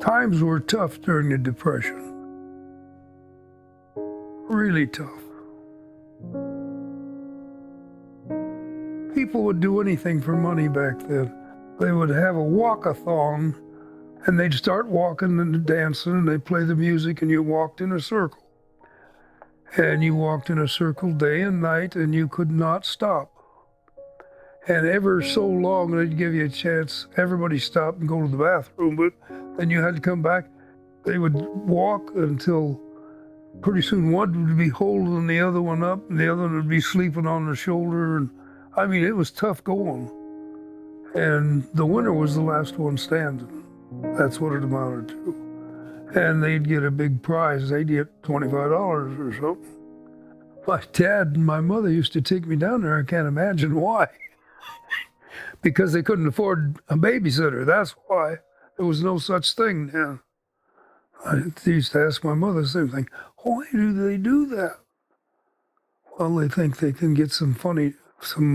Times were tough during the Depression. Really tough. People would do anything for money back then. They would have a walkathon, and they'd start walking and dancing, and they'd play the music, and you walked in a circle. And you walked in a circle day and night, and you could not stop. And ever so long, they'd give you a chance. Everybody stopped and go to the bathroom, but then you had to come back. They would walk until pretty soon one would be holding the other one up, and the other one would be sleeping on the shoulder. And I mean, it was tough going. And the winner was the last one standing. That's what it amounted to. And they'd get a big prize. They'd get $25 or something. My dad and my mother used to take me down there. I can't imagine why. Because they couldn't afford a babysitter. That's why. There was no such thing then. I used to ask my mother the same thing. Why do they do that? Well, they think they can get some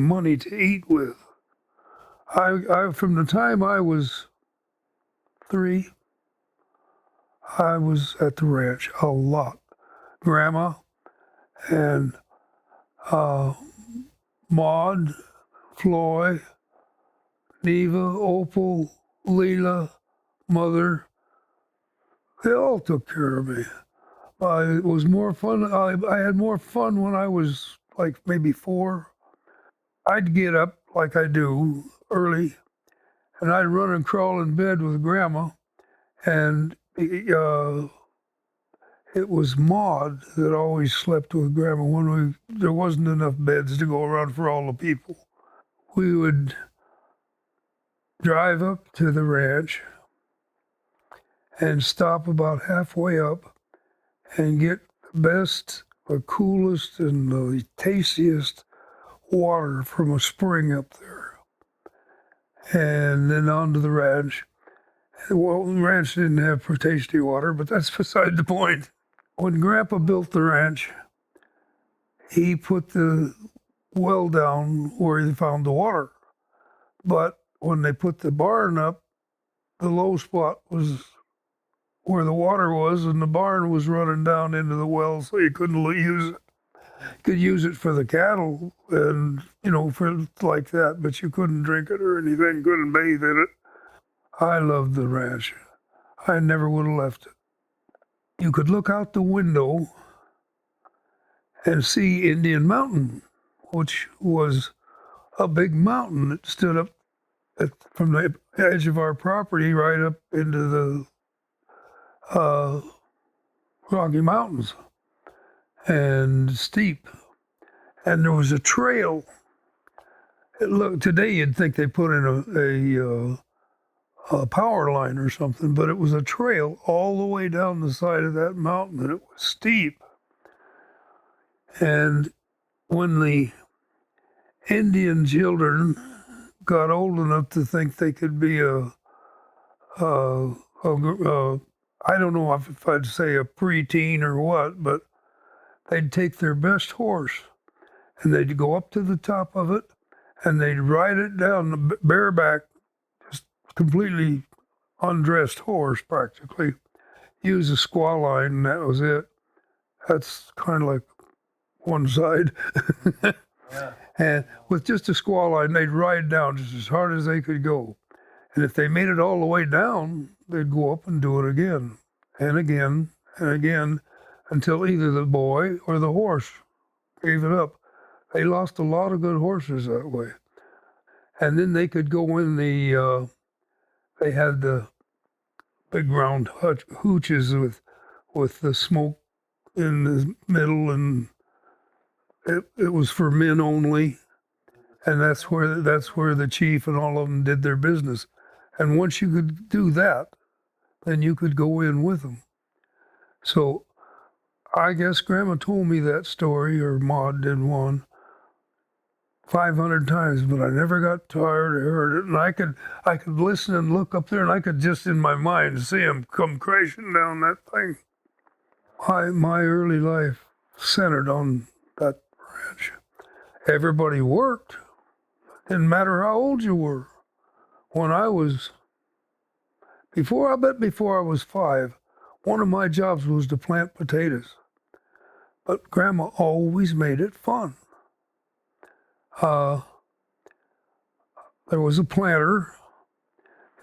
money to eat with. I from the time I was 3, I was at the ranch a lot. Grandma and Maud, Floy, Neva, Opal, Leela, Mother, they all took care of me. It was more fun. I had more fun when I was like maybe 4. I'd get up like I do early, and I'd run and crawl in bed with Grandma, and it was Maud that always slept with Grandma when there wasn't enough beds to go around for all the people. We would drive up to the ranch and stop about halfway up and get the best, the coolest, and the tastiest water from a spring up there. And then on to the ranch. Well, the ranch didn't have tasty water, but that's beside the point. When Grandpa built the ranch, he put the well down where he found the water. But when they put the barn up, the low spot was where the water was, and the barn was running down into the well, so you couldn't use it. You could use it for the cattle and, for like that, but you couldn't drink it or anything, couldn't bathe in it. I loved the ranch. I never would have left it. You could look out the window and see Indian Mountain, which was a big mountain that stood up from the edge of our property right up into the Rocky Mountains, and steep. And there was a trail. Today you'd think they put in a power line or something, but it was a trail all the way down the side of that mountain, and it was steep. And when the Indian children got old enough to think they could be I don't know if I'd say a preteen or what, but they'd take their best horse and they'd go up to the top of it and they'd ride it down bareback, just completely undressed horse practically, use a squaw line, and that was it. That's kind of like one side. Yeah. And with just a squaw line, they'd ride down just as hard as they could go. And if they made it all the way down, they'd go up and do it again and again and again until either the boy or the horse gave it up. They lost a lot of good horses that way. And then they could go in they had the big round hooches with the smoke in the middle, and it was for men only. And that's where the chief and all of them did their business. And once you could do that, then you could go in with them. So I guess Grandma told me that story, or Maud did one, 500 times, but I never got tired of hearing it. And I could listen and look up there, and I could just in my mind see them come crashing down that thing. My early life centered on that ranch. Everybody worked. Didn't matter how old you were. When I was Before I was 5, one of my jobs was to plant potatoes. But Grandma always made it fun. Uh, there was a planter,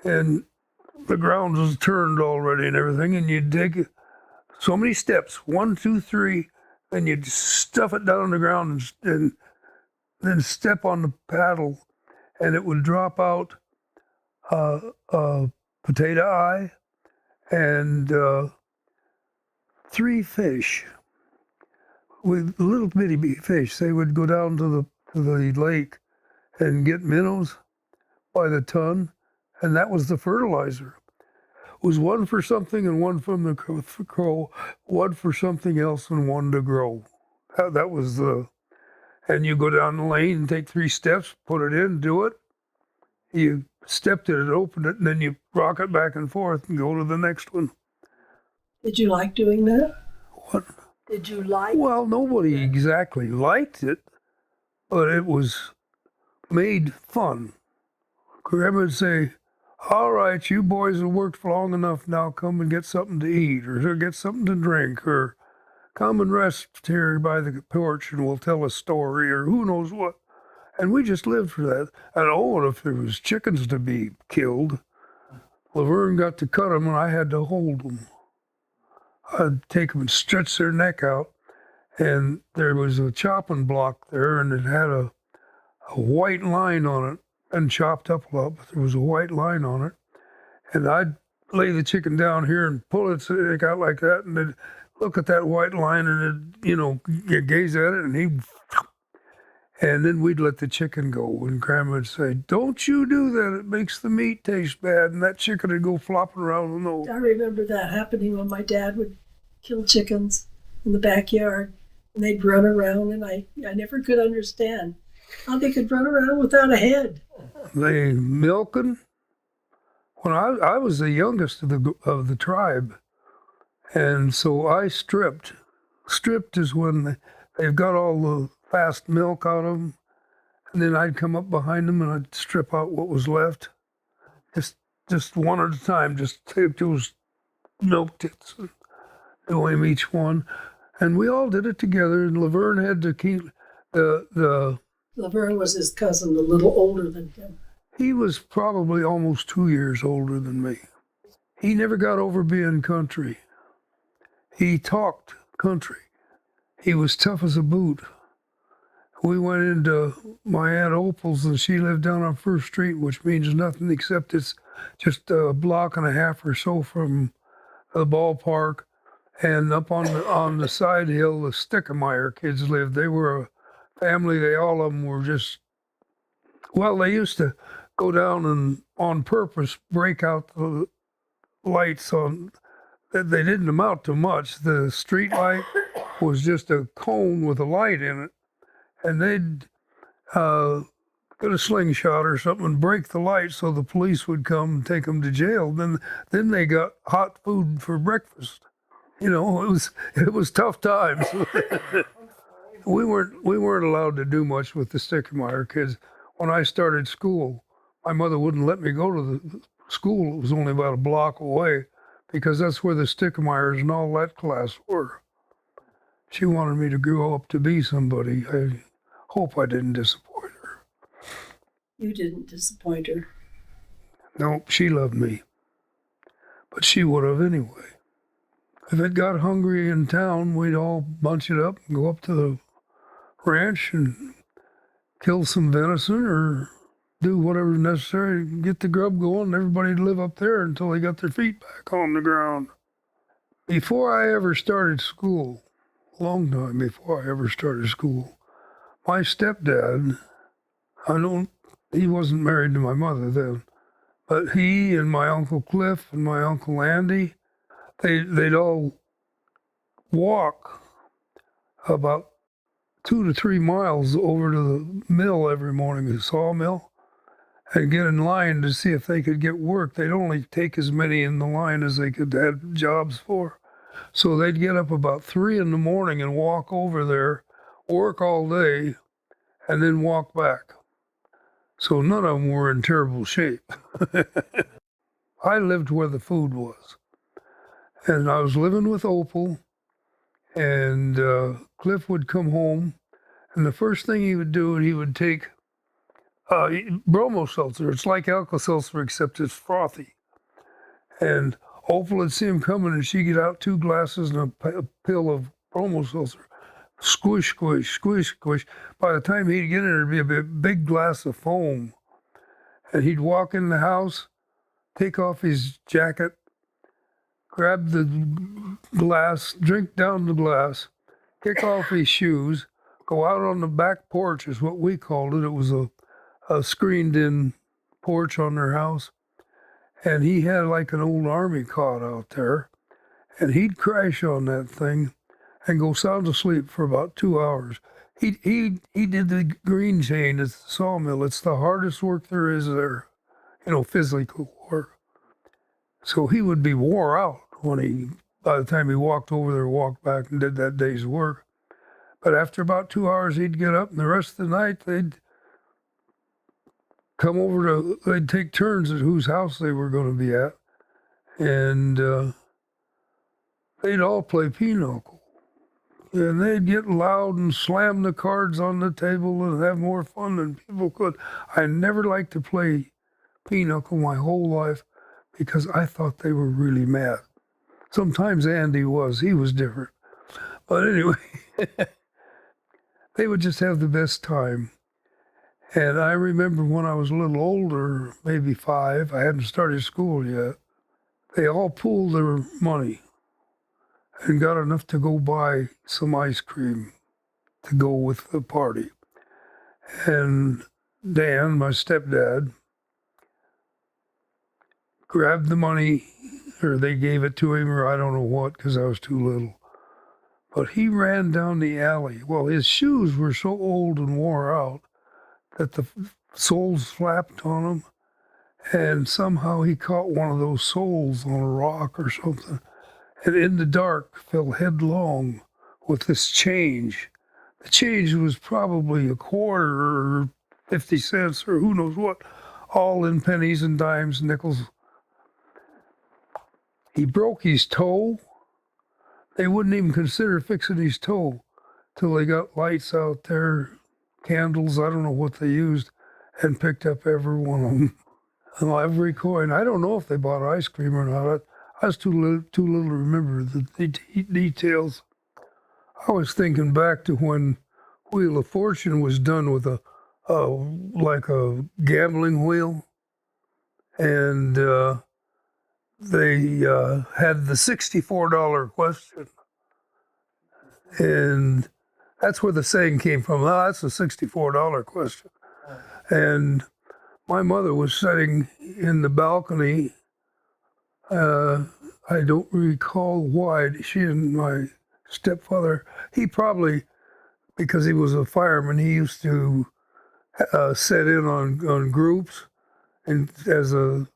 and the ground was turned already and everything, and you'd dig so many steps, 1, 2, 3, then you'd stuff it down on the ground and then step on the paddle, and it would drop out a potato eye and 3 fish with little bitty fish. They would go down to the lake and get minnows by the ton, and that was the fertilizer. It was one for something and one from the crow, one for something else and one to grow. That was the, and you go down the lane and take 3 steps, put it in, do it. You stepped it and opened it, and then you rock it back and forth and go to the next one. Did you like doing that? What? Did you like? Well, nobody exactly liked it, but it was made fun. Grandma would say, all right, you boys have worked for long enough, now come and get something to eat or get something to drink or come and rest here by the porch and we'll tell a story or who knows what. And we just lived for that. And oh, and if there was chickens to be killed, Laverne got to cut them and I had to hold them. I'd take them and stretch their neck out, and there was a chopping block there, and it had a white line on it, and chopped up a lot, but there was a white line on it. And I'd lay the chicken down here and pull its neck out like that, and then look at that white line, and you'd gaze at it, and then we'd let the chicken go. And Grandma would say, don't you do that, it makes the meat taste bad. And that chicken would go flopping around the nose. I remember that happening when my dad would kill chickens in the backyard, and they'd run around, and I never could understand how they could run around without a head. They milking. When I was the youngest of the tribe, and so I stripped. Stripped is when they've got all the fast milk out of them, and then I'd come up behind them and I'd strip out what was left, just one at a time, just take those milk tits and do them each one, and we all did it together. And Laverne had to keep the. Laverne was his cousin, a little older than him. He was probably almost 2 years older than me. He never got over being country. He talked country. He was tough as a boot. We went into my Aunt Opal's, and she lived down on First Street, which means nothing except it's just a block and a half or so from the ballpark. And up on the side hill, the Stickermyer kids lived. They were a family. All of them were just, well, they used to go down and on purpose break out the lights on. They didn't amount to much. The street light was just a cone with a light in it, and they'd get a slingshot or something and break the light so the police would come and take them to jail. Then they got hot food for breakfast. You know, it was tough times. We weren't allowed to do much with the Stickermyer kids. When I started school, my mother wouldn't let me go to the school. It was only about a block away, because that's where the Stickermyers and all that class were. She wanted me to grow up to be somebody. I hope I didn't disappoint her. You didn't disappoint her. No, she loved me. But she would have anyway. If it got hungry in town, we'd all bunch it up and go up to the ranch and kill some venison or do whatever's necessary to get the grub going. Everybody'd live up there until they got their feet back on the ground. Before I ever started school, a long time before I ever started school, my stepdad, he wasn't married to my mother then, but he and my Uncle Cliff and my Uncle Andy, they'd all walk about 2 to 3 miles over to the mill every morning, the sawmill, and get in line to see if they could get work. They'd only take as many in the line as they could have jobs for. So they'd get up about 3 in the morning and walk over there, work all day, and then walk back. So none of them were in terrible shape. I lived where the food was. And I was living with Opal, and Cliff would come home, and the first thing he would do, he would take bromo seltzer. It's like Alka-Seltzer, except it's frothy. And Opal would see him coming, and she'd get out 2 glasses and a pill of bromo seltzer. Squish, squish, squish, squish. By the time he'd get in, there'd be a big glass of foam. And he'd walk in the house, take off his jacket, grab the glass, drink down the glass, kick off his shoes, go out on the back porch is what we called it. It was a screened-in porch on their house. And he had like an old army cot out there. And he'd crash on that thing and go sound asleep for about 2 hours. He did the green chain at the sawmill. It's the hardest work there is there, physical work. So he would be wore out by the time he walked over there, walked back and did that day's work. But after about 2 hours, he'd get up, and the rest of the night, they'd come over they'd take turns at whose house they were going to be at. And they'd all play peanuckle. And they'd get loud and slam the cards on the table and have more fun than people could. I never liked to play peanuckle my whole life because I thought they were really mad. Sometimes Andy was. He was different. But anyway, they would just have the best time. And I remember when I was a little older, maybe 5, I hadn't started school yet, they all pooled their money and got enough to go buy some ice cream to go with the party. And Dan, my stepdad, grabbed the money, or they gave it to him, or I don't know what, because I was too little. But he ran down the alley. Well, his shoes were so old and wore out that the soles flapped on them, and somehow he caught one of those soles on a rock or something, and in the dark fell headlong with this change. The change was probably a quarter or 50 cents or who knows what, all in pennies and dimes, nickels. He broke his toe. They wouldn't even consider fixing his toe till they got lights out there, candles, I don't know what they used, and picked up every one of them. And every coin. I don't know if they bought ice cream or not. I was too little to remember the details. I was thinking back to when Wheel of Fortune was done with like a gambling wheel, and they had the $64 question, and that's where the saying came from. Oh, that's a $64 question. And my mother was sitting in the balcony. I don't recall why. She and my stepfather, he probably, because he was a fireman, he used to set in on groups and as a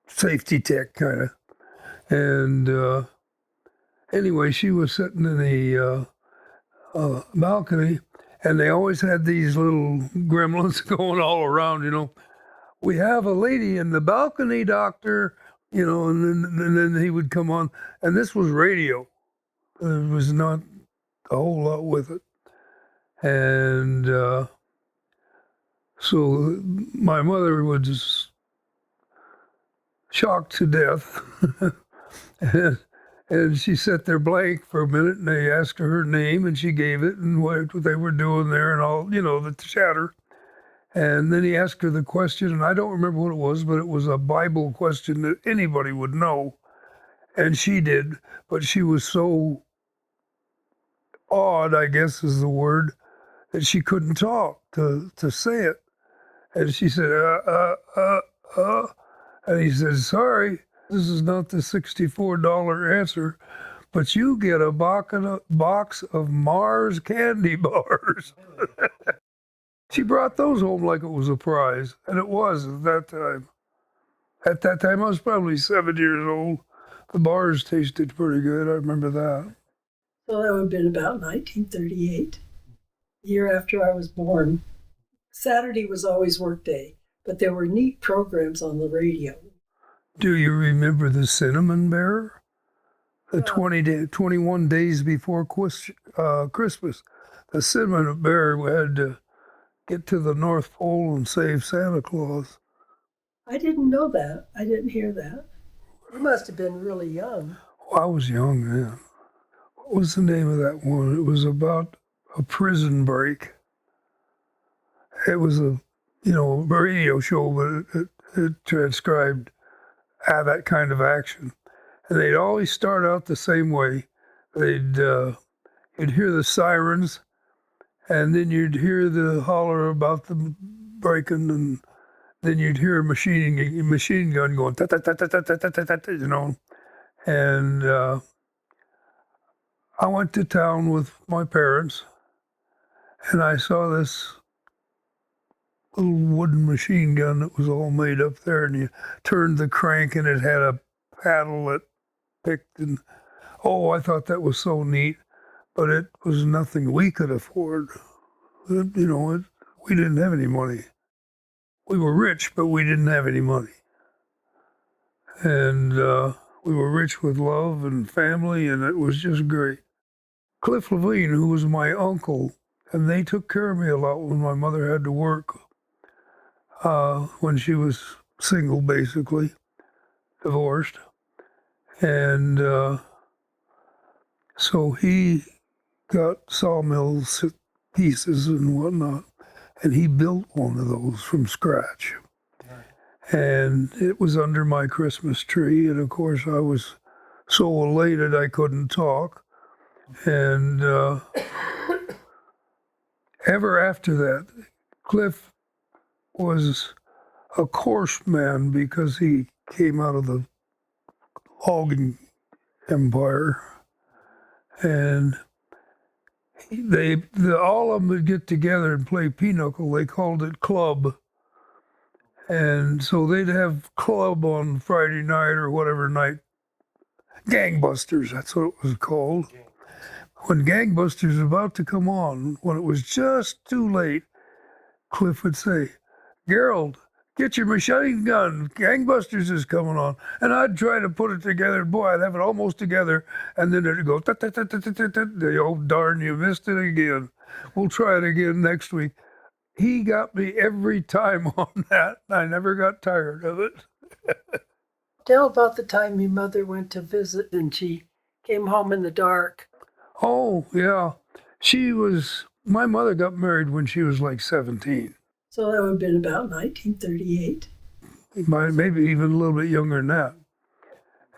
safety tech kind of. And anyway, she was sitting in the balcony, and they always had these little gremlins going all around, We have a lady in the balcony, doctor, and then he would come on. And this was radio. There was not a whole lot with it. And so my mother was shocked to death. And she sat there blank for a minute, and they asked her name, and she gave it, and what they were doing there, and all, the chatter. And then he asked her the question, and I don't remember what it was, but it was a Bible question that anybody would know, and she did, but she was so awed, I guess is the word, that she couldn't talk to say it. And she said, and he said, sorry, this is not the $64 answer, but you get a box of Mars candy bars. She brought those home like it was a prize, and it was at that time. At that time, I was probably 7 years old. The bars tasted pretty good, I remember that. So that would have been about 1938, the year after I was born. Saturday was always work day, but there were neat programs on the radio. Do you remember the cinnamon bear? The Yeah. 21 days before Christmas, the cinnamon bear had to get to the North Pole and save Santa Claus. I didn't know that. I didn't hear that. You must have been really young. Well, I was young then. What was the name of that one? It was about a prison break. It was a radio show, but it transcribed that kind of action. And they'd always start out the same way. You'd hear the sirens, and then you'd hear the holler about the breaking, and then you'd hear a machine gun going, ta ta ta ta ta ta ta ta ta, And I went to town with my parents, and I saw this little wooden machine gun that was all made up there, and you turned the crank, and it had a paddle that picked, and oh, I thought that was so neat, but it was nothing we could afford. We didn't have any money. We were rich, but we didn't have any money. And we were rich with love and family, and it was just great. Cliff Levine, who was my uncle, and they took care of me a lot when my mother had to work, when she was single, basically, divorced. And so he got sawmills pieces and whatnot, and he built one of those from scratch. And it was under my Christmas tree, and of course I was so elated I couldn't talk. And ever after that, Cliff was a coarse man because he came out of the logging empire, and all of them would get together and play peanuckle. They called it club. And so they'd have club on Friday night or whatever night. Gangbusters, that's what it was called. When Gangbusters was about to come on, when it was just too late, Cliff would say, Gerald, get your machine gun. Gangbusters is coming on. And I'd try to put it together. Boy, I'd have it almost together. And then it'd go, ta ta ta ta ta ta ta. Oh, darn, you missed it again. We'll try it again next week. He got me every time on that. I never got tired of it. Tell about the time your mother went to visit and she came home in the dark. Oh, yeah. My mother got married when she was like 17. So that would have been about 1938. Maybe even a little bit younger than that.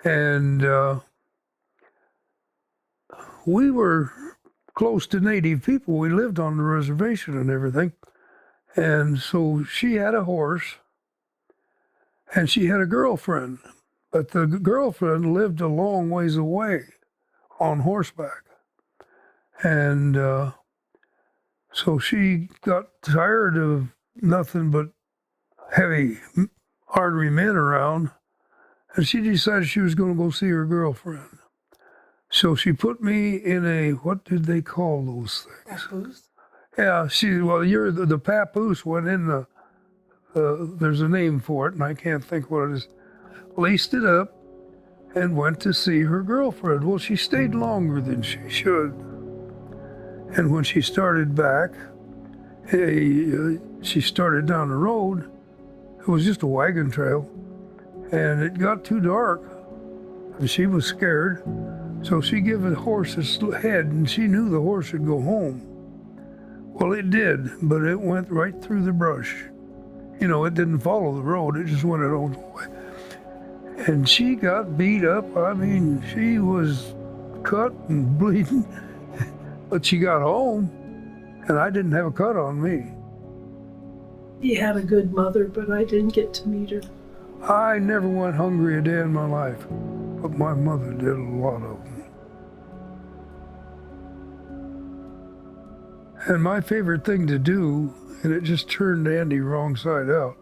And we were close to Native people. We lived on the reservation and everything. And so she had a horse, and she had a girlfriend. But the girlfriend lived a long ways away on horseback. And so she got tired of nothing but heavy artery men around, and she decided she was going to go see her girlfriend. So she put me in what did they call those things? Papoose? Yeah, the papoose went in there's a name for it, and I can't think what it is. Laced it up and went to see her girlfriend. Well, she stayed longer than she should. And when she started back, she started down the road. It was just a wagon trail, and it got too dark, and she was scared. So she gave the horse its head, and she knew the horse would go home. Well, it did, but it went right through the brush. It didn't follow the road, it just went its own way. And she got beat up. I mean, she was cut and bleeding, but she got home, and I didn't have a cut on me. He had a good mother, but I didn't get to meet her. I never went hungry a day in my life, but my mother did a lot of them. And my favorite thing to do, and it just turned Andy wrong side out,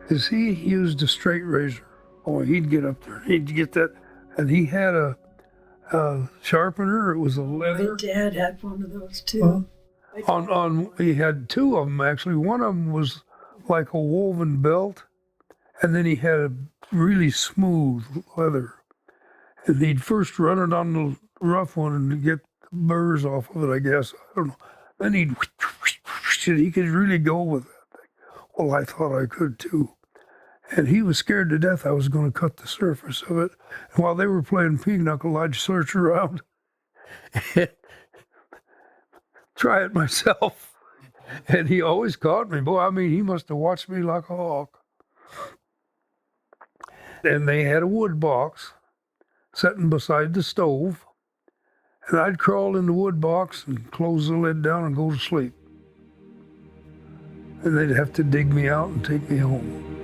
is he used a straight razor. Oh, he'd get up there, he'd get that, and he had a sharpener. It was a leather. My dad had one of those too. He had two of them actually. One of them was like a woven belt, and then he had a really smooth leather. And he'd first run it on the rough one and get the burrs off of it, I guess. I don't know. Then he could really go with that thing. Well, I thought I could too. And he was scared to death I was going to cut the surface of it. And while they were playing peanuckle, I'd search around and try it myself. And he always caught me. Boy, I mean, he must have watched me like a hawk. And they had a wood box sitting beside the stove. And I'd crawl in the wood box and close the lid down and go to sleep. And they'd have to dig me out and take me home.